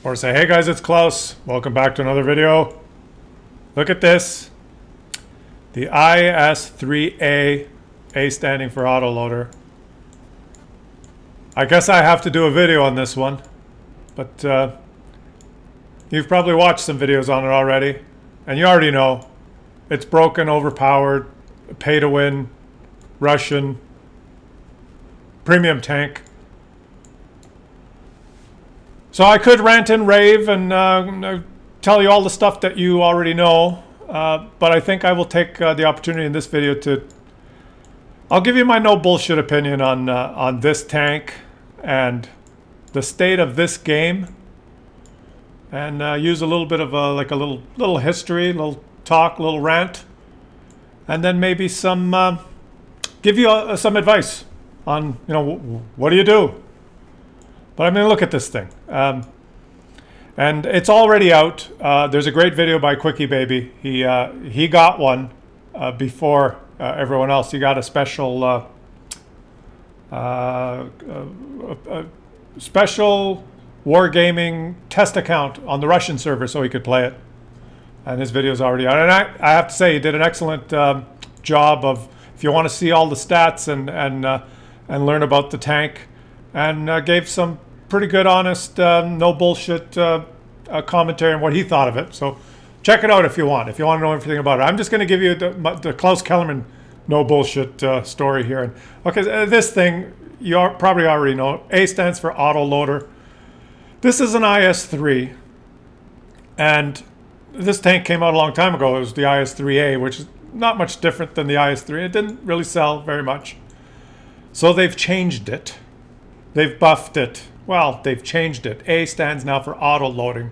Or say, hey guys, it's Klaus. Welcome back to another video. Look at this. The IS-3A, A standing for autoloader. I guess I have to do a video on this one, but you've probably watched some videos on it already, and you already know it's broken, overpowered, pay to win, Russian, premium tank. So I could rant and rave and tell you all the stuff that you already know, but I think I will take the opportunity in this video I'll give you my no bullshit opinion on this tank and the state of this game, and use a little bit of a little history, a little talk, a little rant, and then maybe some give you some advice on what do you do. But I'm going to look at this thing. And it's already out. There's a great video by Quickie Baby. He got one before everyone else. He got a special special wargaming test account on the Russian server so he could play it. And his video's already out. And I have to say, he did an excellent job of, if you want to see all the stats and learn about the tank, and gave some pretty good, honest, no bullshit commentary on what he thought of it. So check it out if you want to know everything about it. I'm just going to give you the Klaus Kellerman no bullshit story here. And okay, this thing you probably already know. A stands for autoloader. This is an IS-3, and this tank came out a long time ago. It was the IS-3A, which is not much different than the IS-3. It didn't really sell very much, so they've changed it. They've buffed it. Well, they've changed it. A stands now for auto-loading.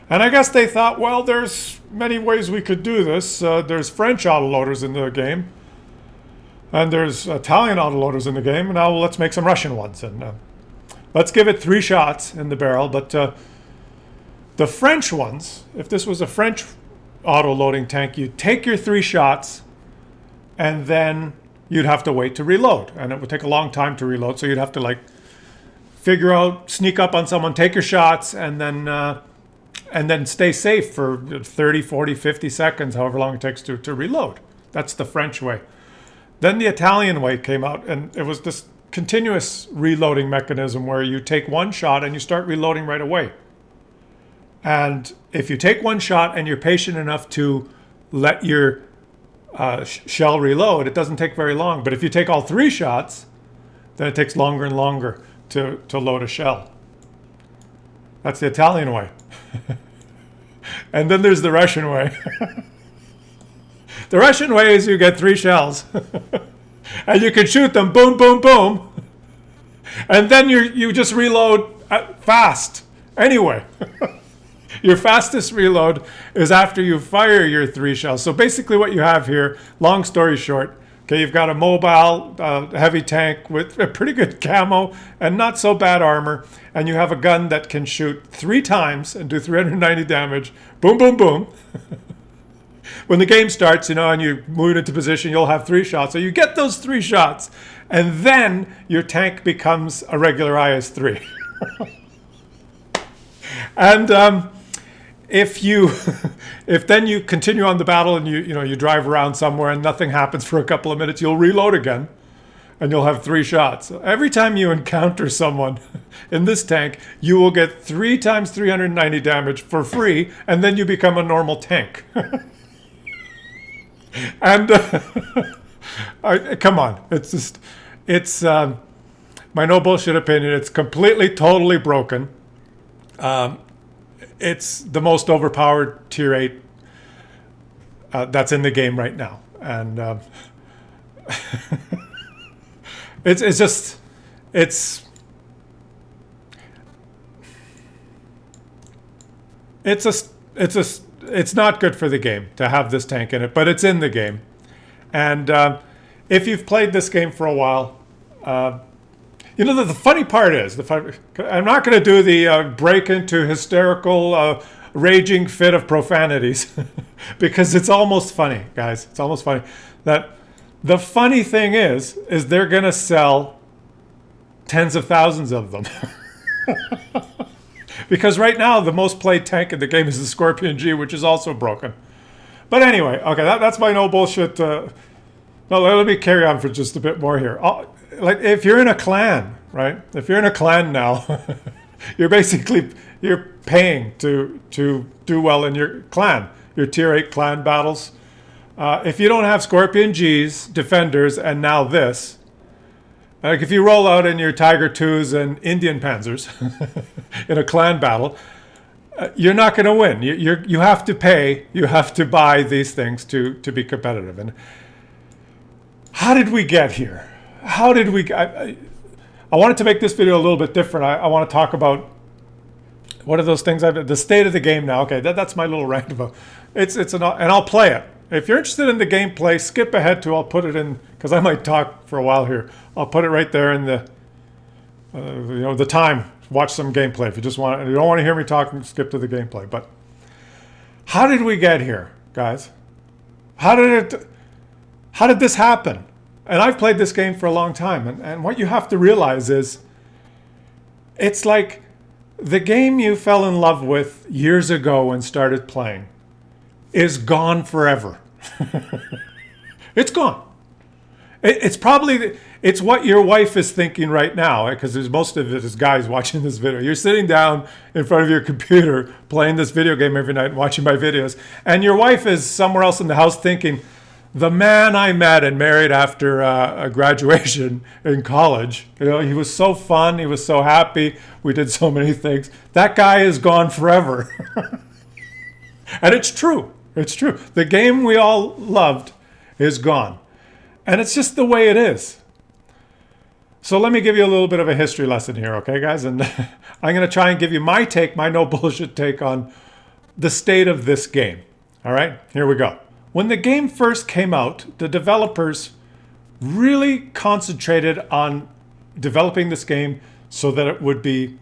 And I guess they thought, well, there's many ways we could do this. There's French autoloaders in the game, and there's Italian autoloaders in the game. And now let's make some Russian ones. And let's give it 3 shots in the barrel. But the French ones, if this was a French auto-loading tank, you'd take your 3 shots, and then you'd have to wait to reload. And it would take a long time to reload, so you'd have to figure out, sneak up on someone, take your shots, and then stay safe for 30, 40, 50 seconds, however long it takes to reload. That's the French way. Then the Italian way came out, and it was this continuous reloading mechanism where you take 1 shot and you start reloading right away. And if you take 1 shot and you're patient enough to let your shell reload, it doesn't take very long. But if you take all 3 shots, then it takes longer and longer to load a shell. That's the Italian way. And then there's the Russian way. The Russian way is you get 3 shells and you can shoot them, boom, boom, boom, and then you just reload fast anyway. Your fastest reload is after you fire your 3 shells. So basically what you have here, long story short, okay, you've got a mobile heavy tank with a pretty good camo and not so bad armor, and you have a gun that can shoot 3 times and do 390 damage. Boom, boom, boom. When the game starts, and you move into position, you'll have 3 shots. So you get those 3 shots, and then your tank becomes a regular IS-3. And if then you continue on the battle and you drive around somewhere and nothing happens for a couple of minutes, you'll reload again and you'll have 3 shots. So every time you encounter someone in this tank, you will get 3 times 390 damage for free, and then you become a normal tank. And come on, it's my no bullshit opinion. It's completely, totally broken. It's the most overpowered tier 8 that's in the game right now, and it's not good for the game to have this tank in it, but it's in the game. And if you've played this game for a while, the funny part is, I'm not going to do the break into hysterical, raging fit of profanities because it's almost funny, guys. It's almost funny. That the funny thing is they're going to sell tens of thousands of them. Because right now, the most played tank in the game is the Scorpion G, which is also broken. But anyway, okay, that's my no bullshit. No, let me carry on for just a bit more here. Like, if you're in a clan, right? If you're in a clan now, you're paying to do well in your clan, your tier 8 clan battles. If you don't have Scorpion Gs, Defenders, and now this, like if you roll out in your Tiger 2s and Indian Panzers in a clan battle, you're not going to win. You have to pay, you have to buy these things to be competitive. And how did we get here? How did we... I wanted to make this video a little bit different. I want to talk about what are those things the state of the game now. Okay, that's my little rant about and I'll play it. If you're interested in the gameplay, skip ahead to, I'll put it in, because I might talk for a while here. I'll put it right there in the the time. Watch some gameplay. If you don't want to hear me talking, skip to the gameplay. But how did we get here, guys? How did this happen? And I've played this game for a long time, and what you have to realize is it's like the game you fell in love with years ago and started playing is gone forever. It's gone. It's what your wife is thinking right now, because there's most of it is guys watching this video. You're sitting down in front of your computer playing this video game every night and watching my videos, and your wife is somewhere else in the house thinking, the man I met and married after a graduation in college, he was so fun, he was so happy, we did so many things. That guy is gone forever. And it's true. It's true. The game we all loved is gone. And it's just the way it is. So let me give you a little bit of a history lesson here, okay, guys? And I'm going to try and give you my no bullshit take on the state of this game. All right, here we go. When the game first came out, the developers really concentrated on developing this game so that it would be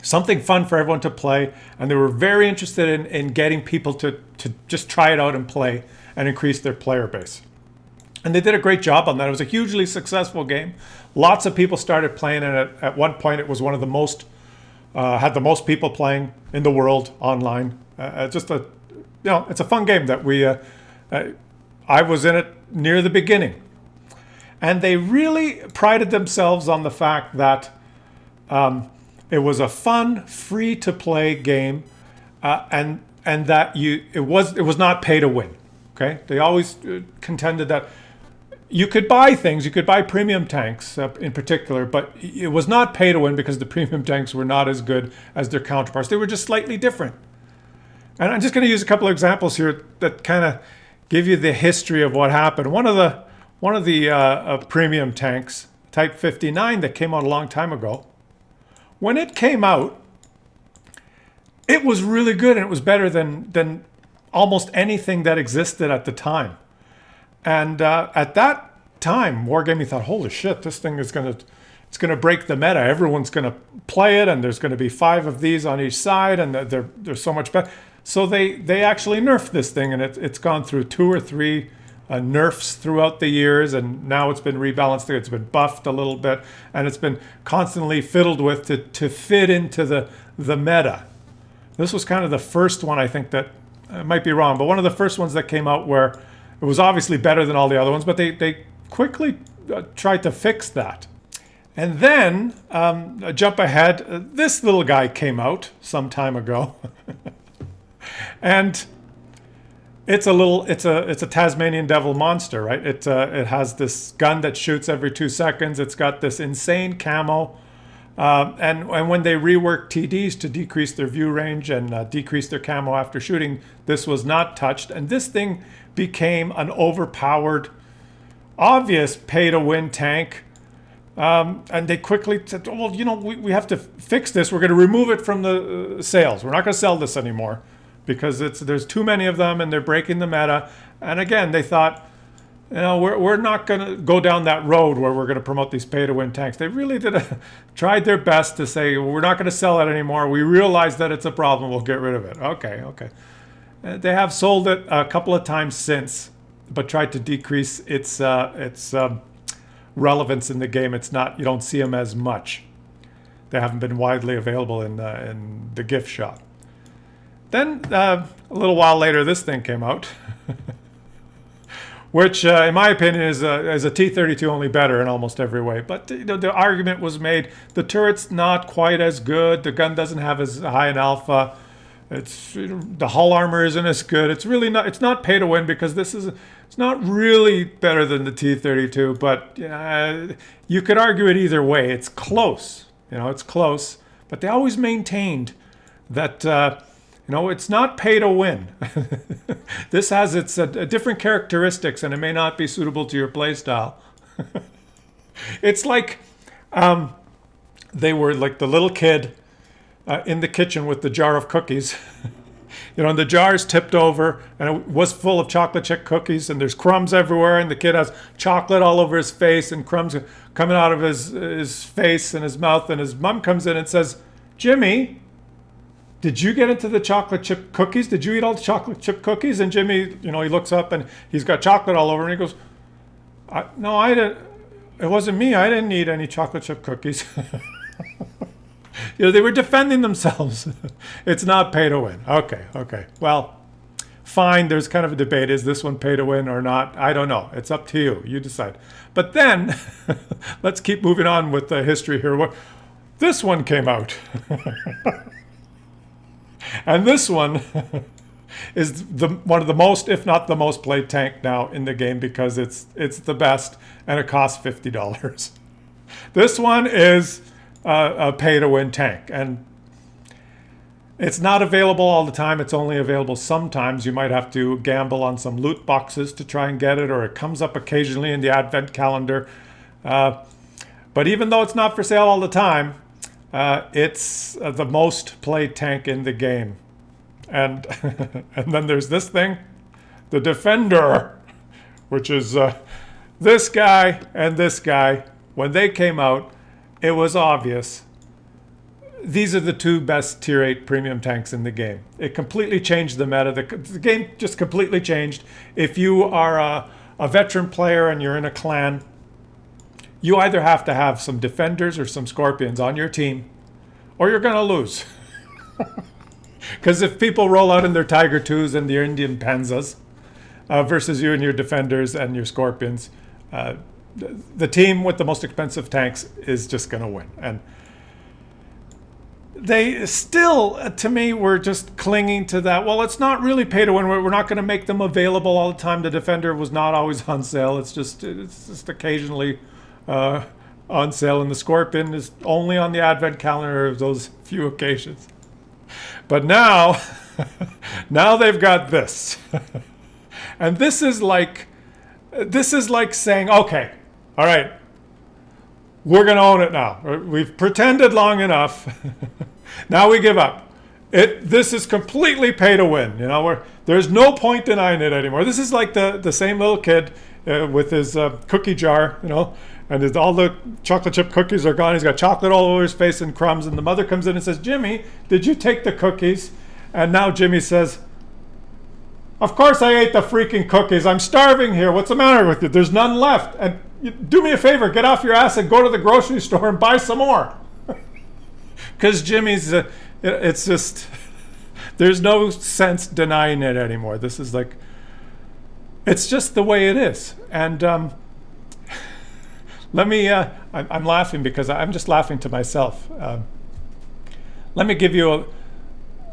something fun for everyone to play. And they were very interested in getting people to just try it out and play and increase their player base. And they did a great job on that. It was a hugely successful game. Lots of people started playing it. At one point, it was one of the most, had the most people playing in the world online. It's a fun game that I was in it near the beginning. And they really prided themselves on the fact that it was a fun, free-to-play game, and that it was not pay to win. Okay, they always contended that you could buy things, you could buy premium tanks in particular, but it was not pay to win because the premium tanks were not as good as their counterparts. They were just slightly different. And I'm just going to use a couple of examples here that kind of give you the history of what happened. One of the premium tanks, Type 59, that came out a long time ago, when it came out, it was really good, and it was better than almost anything that existed at the time. And at that time, Wargaming thought, holy shit, this thing is it's gonna break the meta. Everyone's gonna play it, and there's gonna be 5 of these on each side, and they're so much better. So they actually nerfed this thing, and it's gone through 2 or 3 nerfs throughout the years, and now it's been rebalanced. It's been buffed a little bit, and it's been constantly fiddled with to fit into the meta. This was kind of the first one, I think, that I might be wrong, but one of the first ones that came out where it was obviously better than all the other ones, but they quickly tried to fix that. And then, jump ahead, this little guy came out some time ago. And it's a Tasmanian devil monster, right? It has this gun that shoots every 2 seconds. It's got this insane camo. And when they reworked TDs to decrease their view range and decrease their camo after shooting, this was not touched. And this thing became an overpowered, obvious pay-to-win tank. And they quickly said, well, we have to fix this. We're going to remove it from the sales. We're not going to sell this anymore because there's too many of them and they're breaking the meta. And again, they thought, we're not going to go down that road where we're going to promote these pay-to-win tanks. They really tried their best to say, we're not going to sell it anymore. We realize that it's a problem. We'll get rid of it. Okay. They have sold it a couple of times since, but tried to decrease its relevance in the game. It's not, you don't see them as much. they haven't been widely available in the gift shop. Then a little while later, this thing came out, which, in my opinion, is a T-32 only better in almost every way. But the argument was made: the turret's not quite as good. The gun doesn't have as high an alpha. The hull armor isn't as good. It's really not. It's not pay to win because it's not really better than the T-32. But you could argue it either way. It's close. It's close. But they always maintained that it's not pay to win. This has its different characteristics, and it may not be suitable to your playstyle. It's like they were like the little kid in the kitchen with the jar of cookies. And the jar's tipped over, and it was full of chocolate chip cookies, and there's crumbs everywhere, and the kid has chocolate all over his face, and crumbs coming out of his face and his mouth, and his mom comes in and says, "Jimmy, did you get into the chocolate chip cookies? Did you eat all the chocolate chip cookies?" And Jimmy, he looks up, and he's got chocolate all over, and he goes, "No, I didn't. It wasn't me. I didn't eat any chocolate chip cookies." They were defending themselves. It's not pay to win. Okay. Well, fine. There's kind of a debate. Is this one pay to win or not? I don't know. It's up to you. You decide. But then, let's keep moving on with the history here. This one came out. And this one is one of the most, if not the most played tank now in the game because it's the best and it costs $50. This one is a pay-to-win tank, and it's not available all the time. It's only available sometimes. You might have to gamble on some loot boxes to try and get it, or it comes up occasionally in the advent calendar. But even though it's not for sale all the time, it's the most played tank in the game. And and then there's this thing, the Defender, which is this guy and this guy. When they came out, it was obvious. These are the two best Tier 8 premium tanks in the game. It completely changed the meta. The game just completely changed. If you are a veteran player and you're in a clan, you either have to have some Defenders or some Scorpions on your team, or you're going to lose. Because if people roll out in their Tiger 2s and their Indian Panzas versus you and your Defenders and your Scorpions, the team with the most expensive tanks is just going to win. And they still, to me, were just clinging to that. Well, it's not really pay to win. We're not going to make them available all the time. The Defender was not always on sale. It's just occasionally on sale. And the Scorpion is only on the advent calendar of those few occasions. But now, now they've got this. And this is like saying, okay, all right, we're going to own it now. We've pretended long enough. Now we give up. This is completely pay to win. There's no point denying it anymore. This is like the same little kid with his cookie jar, and all the chocolate chip cookies are gone. He's got chocolate all over his face and crumbs. And the mother comes in and says, "Jimmy, did you take the cookies?" And now Jimmy says, "Of course I ate the freaking cookies. I'm starving here. What's the matter with you? There's none left. And do me a favor, get off your ass and go to the grocery store and buy some more." Because Jimmy's, it's just, there's no sense denying it anymore. This is like, it's just the way it is. And let me, I'm laughing because I'm just laughing to myself. Let me give you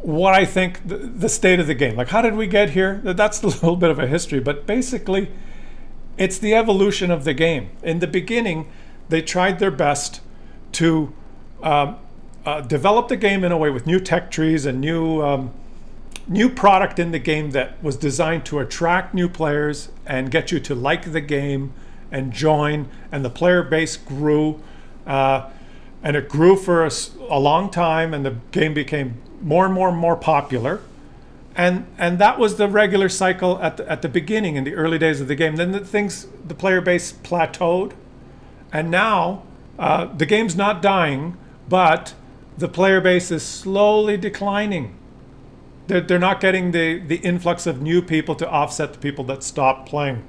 what I think the state of the game. Like, how did we get here? That's a little bit of a history, but basically, it's the evolution of the game. In the beginning, they tried their best to develop the game in a way with new tech trees and new product in the game that was designed to attract new players and get you to like the game and join. And the player base grew, and it grew for a long time, and the game became more and more popular. And that was the regular cycle at the beginning in the early days of the game. Then the player base plateaued, and now the game's not dying, but the player base is slowly declining. They're not getting the influx of new people to offset the people that stopped playing.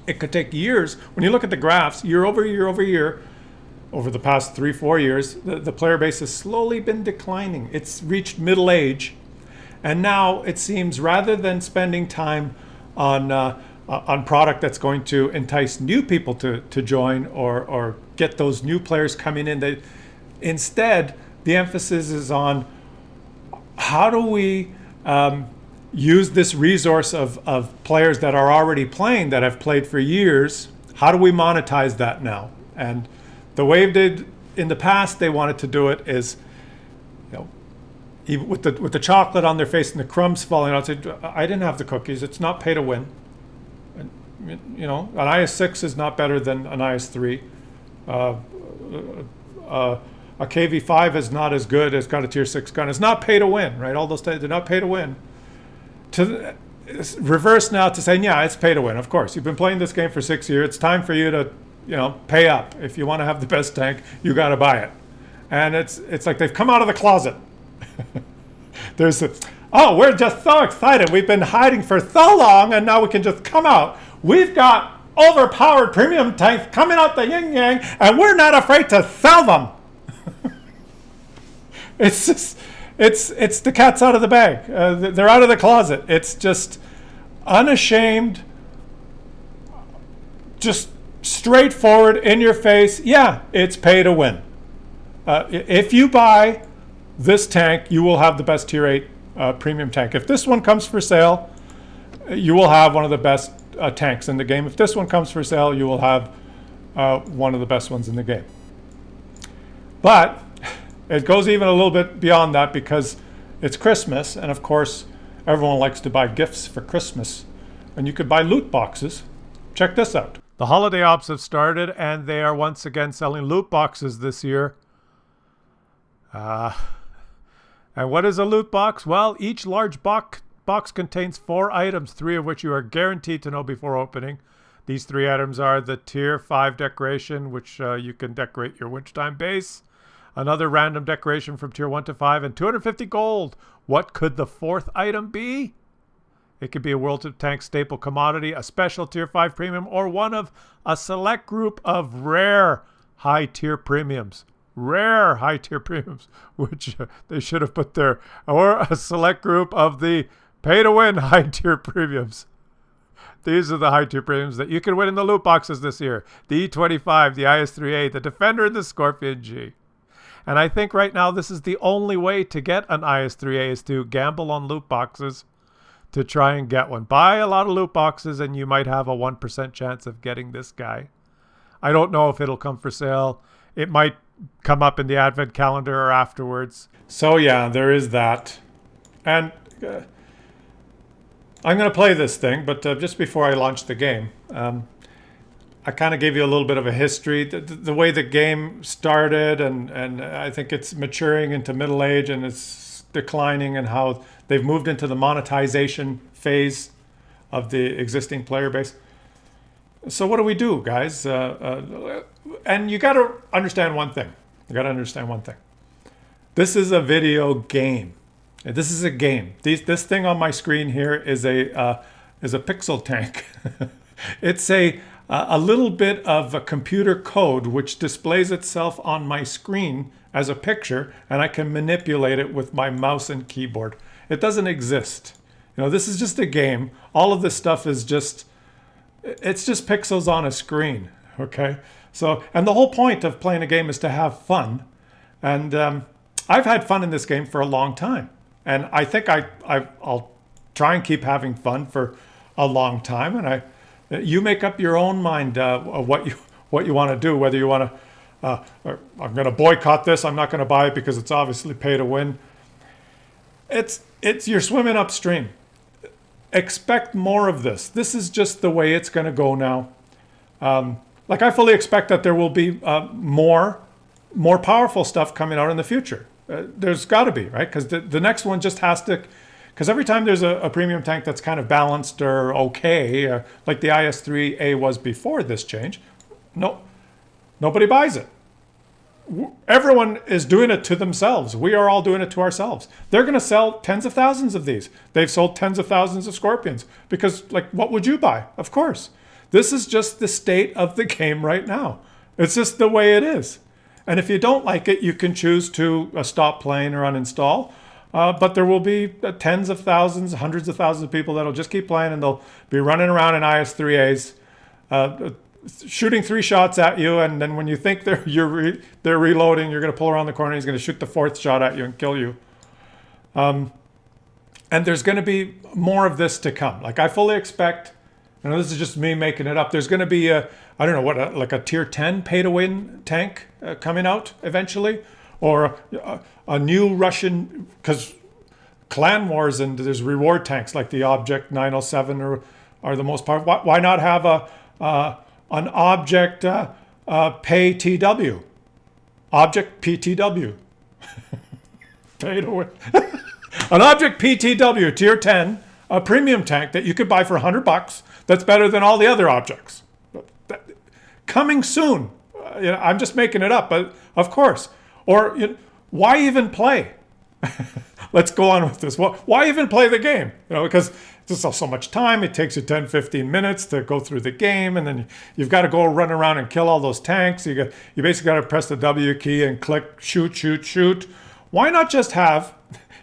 It could take years. When you look at the graphs, year over year over year, over the past 3-4 years, the player base has slowly been declining. It's reached middle age, and now it seems rather than spending time on product that's going to entice new people to join or get those new players coming in, instead the emphasis is on how do we use this resource of players that are already playing, that have played for years. How do we monetize that now? And the way they did in the past, they wanted to do it is, even with the chocolate on their face and the crumbs falling out. Say, I didn't have the cookies. It's not pay to win. And, an IS-6 is not better than an IS-3. A KV-5 is not as good. It's got a tier 6 gun. It's not pay to win, right? All those things, they're not pay to win. To reverse now to saying, yeah, it's pay to win. Of course, you've been playing this game for 6 years. It's time for you to, pay up. If you want to have the best tank, you got to buy it. And it's like they've come out of the closet. We're just so excited. We've been hiding for so long, and now we can just come out. We've got overpowered premium tanks coming out the yin yang, and we're not afraid to sell them. It's the cat's out of the bag. They're out of the closet. It's just unashamed, just straightforward, in your face. Yeah, it's pay to win. If you buy this tank, you will have the best tier 8 premium tank. If this one comes for sale, you will have one of the best tanks in the game. If this one comes for sale, you will have one of the best ones in the game. But it goes even a little bit beyond that, because it's Christmas, and of course everyone likes to buy gifts for Christmas, and you could buy loot boxes. Check this out. The holiday ops have started, and they are once again selling loot boxes this year. And what is a loot box? Well, each large box contains 4 items, 3 of which you are guaranteed to know before opening. These 3 items are the tier 5 decoration, which you can decorate your wintertime base, another random decoration from tier 1 to 5, and 250 gold. What could the 4th item be? It could be a World of Tanks staple commodity, a special tier 5 premium, or one of a select group of rare high tier premiums. Rare high tier premiums, which they should have put there, or a select group of the pay to win high tier premiums. These are the high tier premiums that you can win in the loot boxes this year. The E-25, the IS-3A, the Defender, and the Scorpion G. And I think right now this is the only way to get an IS-3A, is to gamble on loot boxes to try and get one. Buy a lot of loot boxes and you might have a 1% chance of getting this guy. I don't know if it'll come for sale. It might come up in the advent calendar or afterwards. So yeah, there is that. And I'm going to play this thing, but just before I launch the game, I kind of gave you a little bit of a history, the way the game started, and I think it's maturing into middle age and it's declining, and how they've moved into the monetization phase of the existing player base. So what do we do, guys? And you got to understand one thing. This is a video game. This is a game. This thing on my screen here is a pixel tank. It's a little bit of a computer code which displays itself on my screen as a picture, and I can manipulate it with my mouse and keyboard. It doesn't exist. This is just a game. All of this stuff is it's just pixels on a screen, okay? So, and the whole point of playing a game is to have fun. And I've had fun in this game for a long time. And I think I'll try and keep having fun for a long time. And you make up your own mind of what you want to do, whether you want to, I'm going to boycott this, I'm not going to buy it because it's obviously pay to win. You're swimming upstream. Expect more of this. This is just the way it's going to go now. I fully expect that there will be more powerful stuff coming out in the future. There's got to be, right? Because the next one just has to, because every time there's a premium tank that's kind of balanced or okay, like the IS-3A was before this change, nobody buys it. Everyone is doing it to themselves. We are all doing it to ourselves. They're going to sell tens of thousands of these. They've sold tens of thousands of Scorpions because, what would you buy? Of course. This is just the state of the game right now. It's just the way it is. And if you don't like it, you can choose to stop playing or uninstall. But there will be tens of thousands, hundreds of thousands of people that'll just keep playing, and they'll be running around in IS-3As, shooting 3 shots at you, and then when you think they're reloading, you're going to pull around the corner, and he's going to shoot the 4th shot at you and kill you. And there's going to be more of this to come. Like, I fully expect, and this is just me making it up, there's going to be I don't know what, like a tier 10 pay-to-win tank coming out eventually, or a new Russian, because clan wars and there's reward tanks like the Object 907 are the most powerful. Why not have an Object pay TW? Object PTW. Pay to win. An Object PTW tier 10, a premium tank that you could buy for $100. That's better than all the other objects. Coming soon. I'm just making it up, but of course. Or why even play? Let's go on with this. Why even play the game? Because it's just so much time. It takes you 10, 15 minutes to go through the game, and then you've got to go run around and kill all those tanks. You basically got to press the W key and click shoot, shoot, shoot. Why not just have,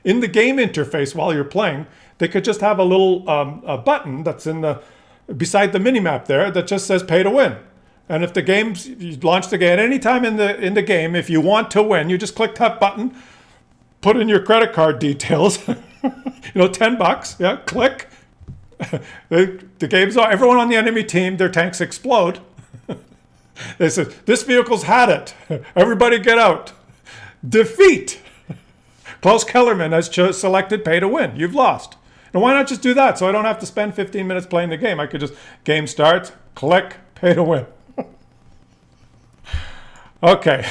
in the game interface while you're playing, they could just have a little a button that's beside the minimap there that just says pay to win. And if you launch the game at any time in the game, if you want to win, you just click that button, put in your credit card details, $10, yeah, click. The game's on. Everyone on the enemy team, their tanks explode. They say, this vehicle's had it. Everybody get out. Defeat. Klaus Kellerman has selected pay to win. You've lost. Now why not just do that? So I don't have to spend 15 minutes playing the game. I could just, game starts, click, pay to win. Okay,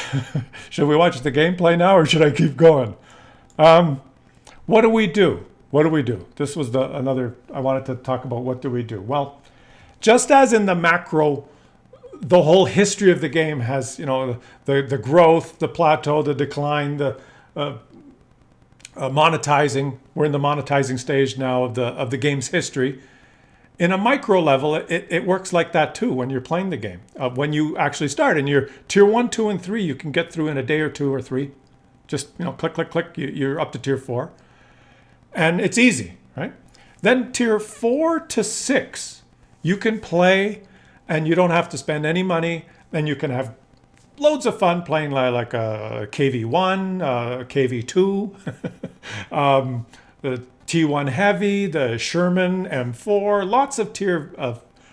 should we watch the gameplay now, or should I keep going? What do we do? What do we do? This was another, I wanted to talk about what do we do. Well, just as in the macro, the whole history of the game has, the growth, the plateau, the decline, the monetizing. We're in the monetizing stage now of the game's history. In a micro level, it works like that too when you're playing the game. When you actually start in your tier 1, 2, and 3, you can get through in a day or 2 or 3. Just click, click, click. You're up to tier 4, and it's easy, right? Then tier 4 to 6, you can play, and you don't have to spend any money. And you can have loads of fun playing like a KV1, KV2, the T1 Heavy, the Sherman M4, lots of tier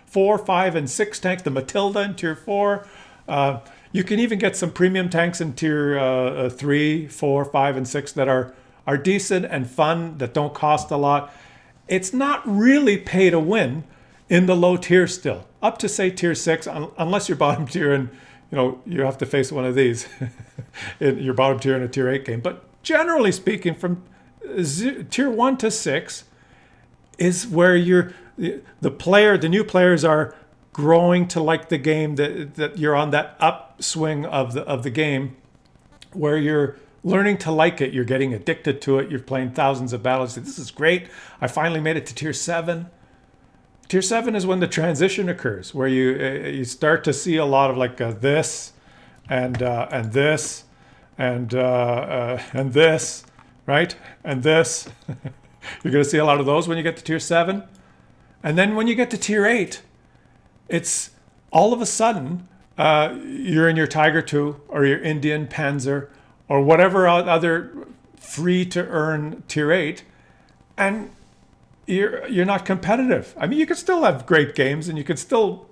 4, 5, and 6 tanks, the Matilda in tier 4. You can even get some premium tanks in tier 3, 4, 5, and 6 that are decent and fun, that don't cost a lot. It's not really pay to win in the low tier still. Up to, say, tier 6, unless you're bottom tier and you have to face one of these in your bottom tier in a tier 8 game. But generally speaking, from tier 1 to 6 is where the new players are growing to like the game, that you're on that upswing of the game, where you're learning to like it. You're getting addicted to it. You're playing thousands of battles. This is great. I finally made it to tier 7. Tier 7 is when the transition occurs, where you start to see a lot of like this and this and this, right? And this. You're going to see a lot of those when you get to tier 7. And then when you get to tier 8, it's all of a sudden you're in your Tiger II or your Indian Panzer or whatever other free to earn tier 8, and you're not competitive. I mean, you can still have great games and you can still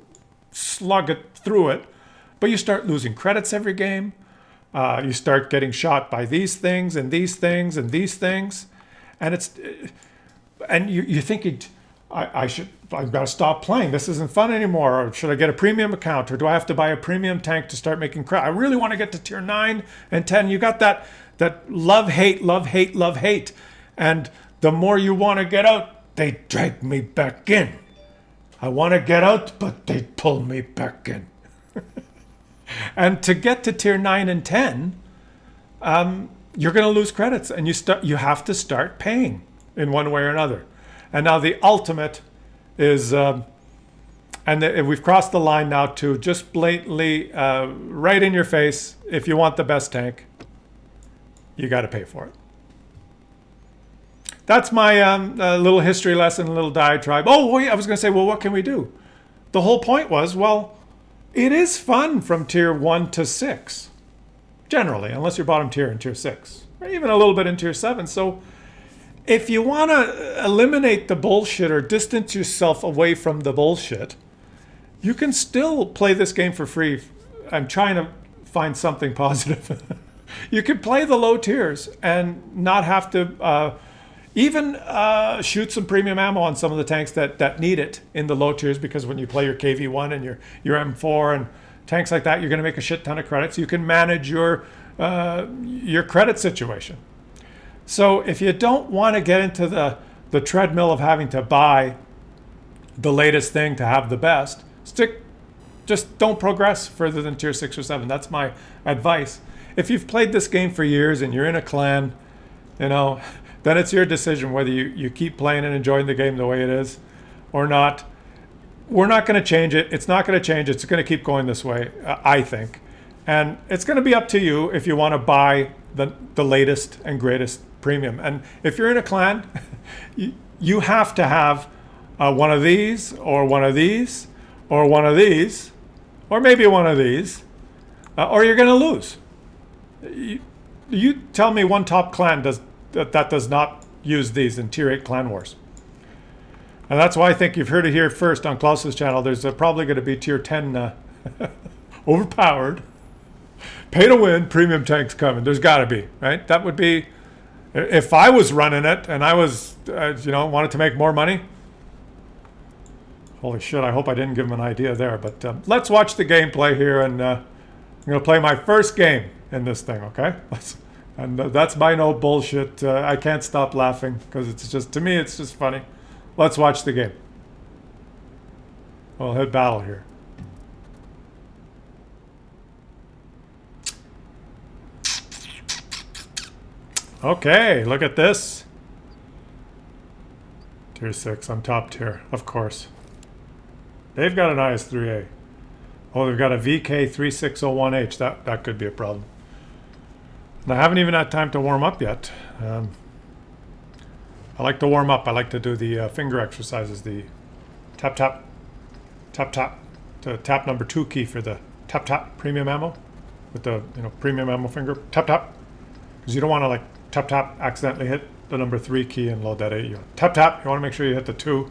slug it through it, but you start losing credits every game. You start getting shot by these things and these things and these things, and you're thinking, I've got to stop playing. This isn't fun anymore. Or should I get a premium account, or do I have to buy a premium tank to start making credit? I really want to get to tier 9 and 10. You got that love, hate, love, hate, love, hate, and the more you want to get out, they drag me back in. I want to get out, but they pull me back in. And to get to tier 9 and 10, you're going to lose credits, and you have to start paying in one way or another. And now the ultimate is, and And we've crossed the line now to just blatantly, right in your face, if you want the best tank, you got to pay for it. That's my little history lesson, little diatribe. Oh, wait, I was going to say, well, what can we do? The whole point was, well, it is fun from tier 1 to 6. Generally, unless you're bottom tier in tier 6. Or even a little bit in tier 7. So if you want to eliminate the bullshit or distance yourself away from the bullshit, you can still play this game for free. I'm trying to find something positive. You can play the low tiers and not have to even shoot some premium ammo on some of the tanks that need it in the low tiers, because when you play your KV-1 and your M4 and tanks like that, you're going to make a shit ton of credits. You can manage your credit situation. So if you don't want to get into the treadmill of having to buy the latest thing to have the best, just don't progress further than tier 6 or 7. That's my advice. If you've played this game for years and you're in a clan, then it's your decision whether you keep playing and enjoying the game the way it is or not. We're not going to change it. It's not going to change. It's going to keep going this way, I think. And it's going to be up to you if you want to buy the latest and greatest premium. And if you're in a clan, you have to have one of these, or one of these, or one of these, or maybe one of these, or you're going to lose. You tell me one top clan that does not use these in tier 8 clan wars. And that's why I think you've heard it here first on Claus's channel. There's probably going to be tier 10 overpowered, pay to win premium tanks coming. There's got to be, right? That would be, if I was running it and I was, wanted to make more money. Holy shit, I hope I didn't give him an idea there. But let's watch the gameplay here, and I'm going to play my first game in this thing, okay? And that's my no bullshit. I can't stop laughing because it's just, to me, it's just funny. Let's watch the game. We'll hit battle here. Okay, look at this. Tier 6, I'm top tier, of course. They've got an IS-3A. Oh, they've got a VK3601H. That could be a problem. And I haven't even had time to warm up yet. I like to warm up. I like to do the finger exercises, the tap, tap, tap, tap. To tap number 2 key for the tap, tap premium ammo. With the premium ammo finger. Tap, tap. Because you don't want to like tap, tap, accidentally hit the number 3 key and load that 8. You tap, tap. You want to make sure you hit the 2.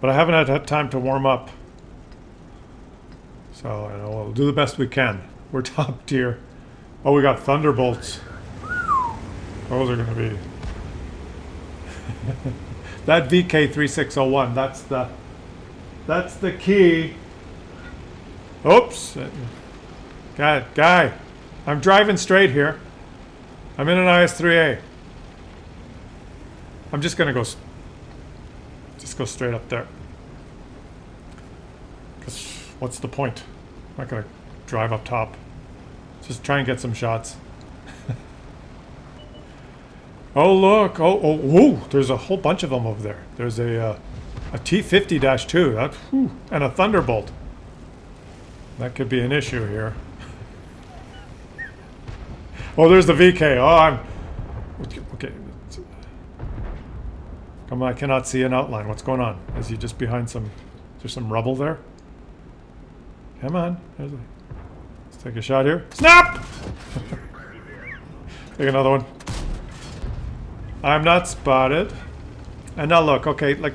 But I haven't had time to warm up. So, we'll do the best we can. We're top tier. Oh, we got Thunderbolts. Those are going to be... that VK3601, that's the key. Oops. Guy, I'm driving straight here. I'm in an IS-3A. I'm just going to go straight up there. Because what's the point? I'm not going to drive up top. Just try and get some shots. Oh, look. Oh, there's a whole bunch of them over there. There's a T50-2 and a Thunderbolt. That could be an issue here. Oh, there's the VK. Oh, I'm... Okay. Come on, I cannot see an outline. What's going on? Is he just behind some... Is there some rubble there? Come on. Let's take a shot here. Snap! Take another one. I'm not spotted. And now look, okay, like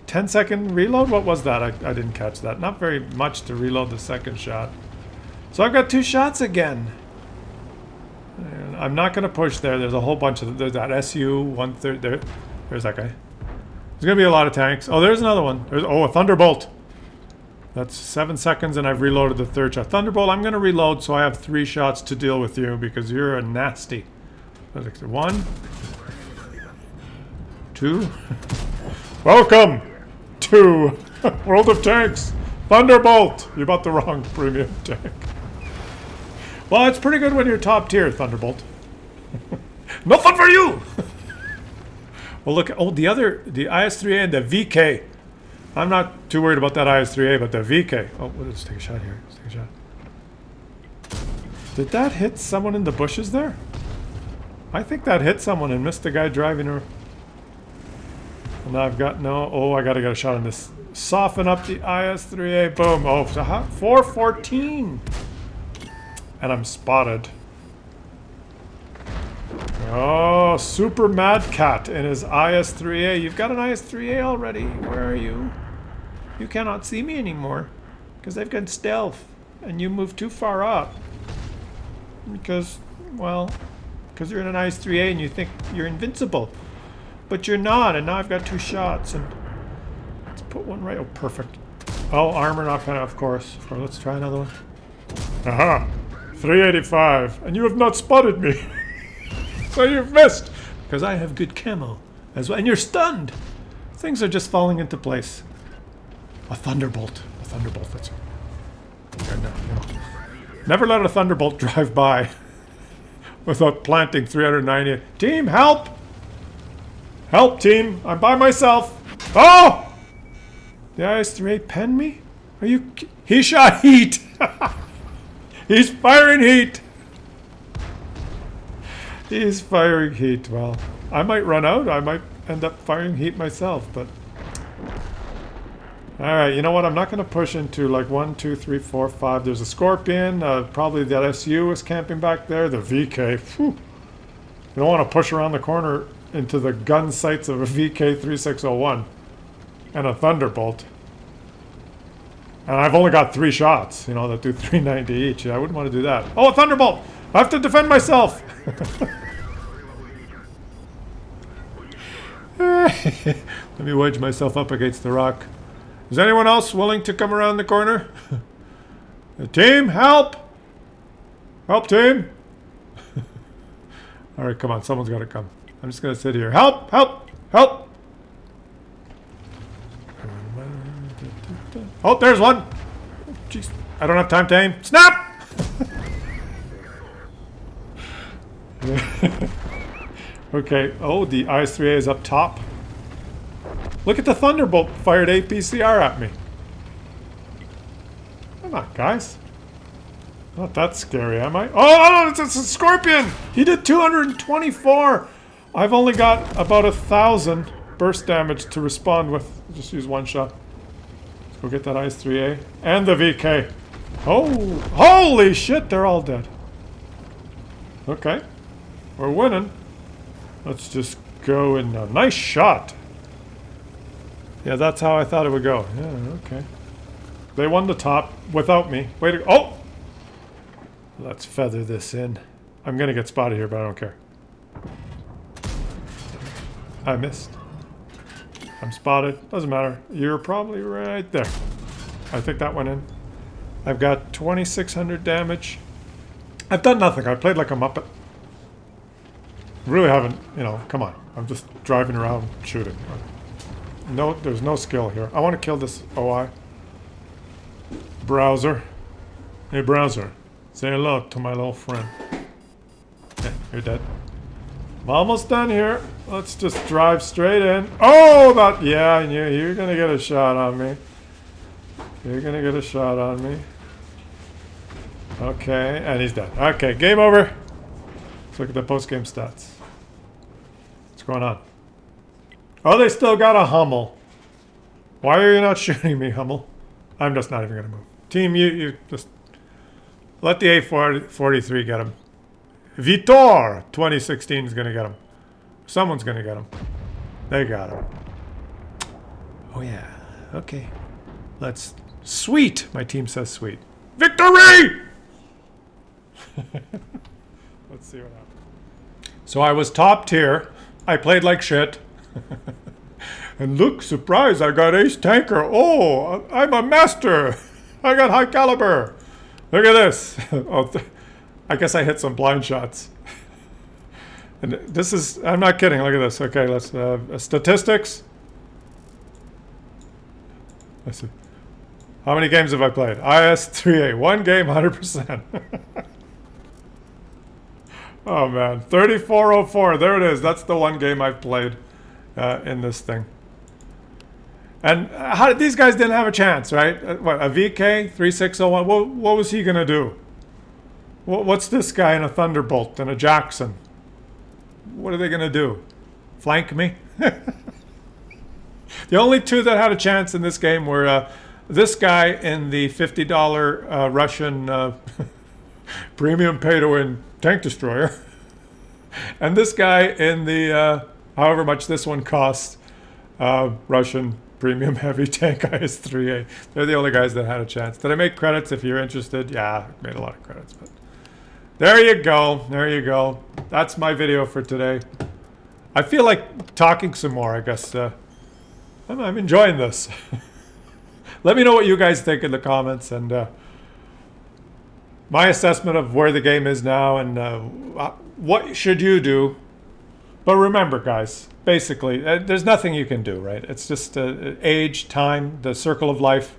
10-second reload? What was that? I didn't catch that. Not very much to reload the second shot. So I've got 2 shots again. And I'm not going to push there. There's a whole bunch of... There's that SU-130 there. There's that guy. There's going to be a lot of tanks. Oh, there's another one. There's a Thunderbolt. That's 7 seconds and I've reloaded the 3rd shot. Thunderbolt, I'm going to reload so I have 3 shots to deal with you because you're a nasty. 1, 2. Welcome to World of Tanks. Thunderbolt. You bought the wrong premium tank. Well, it's pretty good when you're top tier, Thunderbolt. Nothing for you! Well, look. Oh, the IS-3A and the VK. I'm not too worried about that IS-3A, but the VK. Oh, let's take a shot here. Let's take a shot. Did that hit someone in the bushes there? I think that hit someone and missed the guy driving her. And I've got no... Oh, I gotta get a shot on this. Soften up the IS-3A. Boom. Oh, 414. And I'm spotted. Oh, Super Mad Cat in his IS-3A. You've got an IS-3A already. Where are you? You cannot see me anymore. Because I've got stealth. And you moved too far up. Because, well, because you're in an IS-3A and you think you're invincible. But you're not, and now I've got 2 shots. And let's put one right. Oh, perfect. Oh, armor not pen, of course. Let's try another one. Aha! 385. And you have not spotted me. So you've missed. Because I have good camo as well. And you're stunned. Things are just falling into place. A thunderbolt. A thunderbolt, that's right. No. Never let a thunderbolt drive by without planting 390. Team, help! Help, team! I'm by myself. Oh! The IS-3A pen me? Are you... He shot heat! He's firing heat! He's firing heat. Well, I might run out. I might end up firing heat myself, but... Alright, you know what? I'm not going to push into like 1, 2, 3, 4, 5. There's a Scorpion. Probably that SU is camping back there. The VK. Whew. You don't want to push around the corner into the gun sights of a VK-3601 and a Thunderbolt. And I've only got 3 shots, you know, that do 390 each. I wouldn't want to do that. Oh, a Thunderbolt! I have to defend myself! Let me wedge myself up against the rock. Is anyone else willing to come around the corner? Team, help! Help, team! Alright, come on, someone's got to come. I'm just going to sit here. Help! Help! Help! Oh, there's one! Jeez, I don't have time to aim. Snap! Okay, oh, the IS-3A is up top. Look at the Thunderbolt fired APCR at me. Come on, guys. Not that scary, am I? Oh, it's a Scorpion! He did 224! I've only got about 1,000 burst damage to respond with. Just use 1 shot. Let's go get that IS-3A. And the VK. Oh, holy shit, they're all dead. Okay. We're winning. Let's just go in a nice shot. Yeah, that's how I thought it would go. Yeah, okay. They won the top without me. Wait to go. Oh! Let's feather this in. I'm gonna get spotted here, but I don't care. I missed. I'm spotted. Doesn't matter. You're probably right there. I think that went in. I've got 2,600 damage. I've done nothing. I played like a Muppet. Really haven't, you know, come on. I'm just driving around shooting. No, there's no skill here. I want to kill this OI. Browser. Hey, browser. Say hello to my little friend. Yeah, you're dead. I'm almost done here. Let's just drive straight in. Oh, that... Yeah, I knew you're going to get a shot on me. You're going to get a shot on me. Okay, and he's dead. Okay, game over. Let's look at the post-game stats. What's going on? Oh, they still got a Hummel. Why are you not shooting me, Hummel? I'm just not even going to move. Team, you just... Let the A43 get him. Vitor 2016 is going to get him. Someone's going to get him. They got him. Oh, yeah. Okay. Let's... Sweet! My team says sweet. Victory! Let's see what happens. So I was top tier. I played like shit. And look, surprise, I got ace tanker. Oh, I'm a master. I got high caliber. Look at this. Oh, I guess I hit some blind shots. And this is, I'm not kidding. Look at this. Okay, let's, statistics. Let's see. How many games have I played? IS-3A. 1 game, 100%. Oh, man. 3404. There it is. That's the 1 game I've played in this thing. And these guys didn't have a chance, right? What, a VK 3601? What was he going to do? What's this guy in a Thunderbolt and a Jackson? What are they going to do? Flank me? The only two that had a chance in this game were this guy in the $50 Russian premium pay-to-win tank destroyer, and this guy in the however much this one costs Russian premium heavy tank IS-3A. They're the only guys that had a chance. Did I make credits? If you're interested, yeah, I made a lot of credits. But there you go. There you go. That's my video for today. I feel like talking some more, I guess. I'm enjoying this. Let me know what you guys think in the comments, and my assessment of where the game is now, and what should you do. But remember, guys, basically, there's nothing you can do, right? It's just age, time, the circle of life.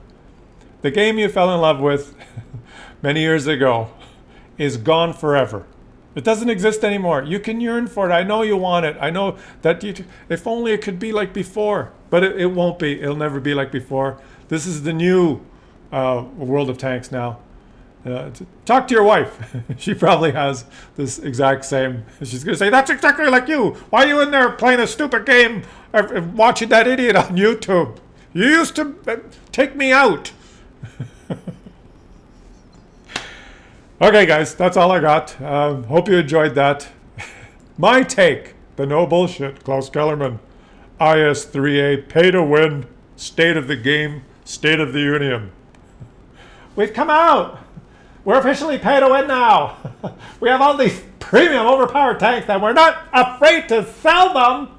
The game you fell in love with many years ago is gone forever. It doesn't exist anymore. You can yearn for it. I know you want it. I know that if only it could be like before. But it won't be. It'll never be like before. This is the new world of tanks now. Talk to your wife. She probably has this exact same. She's going to say, that's exactly like you. Why are you in there playing a stupid game watching that idiot on YouTube? You used to take me out. Okay, guys, that's all I got. Hope you enjoyed that. My take, the no bullshit, Klaus Kellerman, IS-3A, pay to win, state of the game, state of the union. We've come out. We're officially pay to win now. We have all these premium overpowered tanks that we're not afraid to sell them.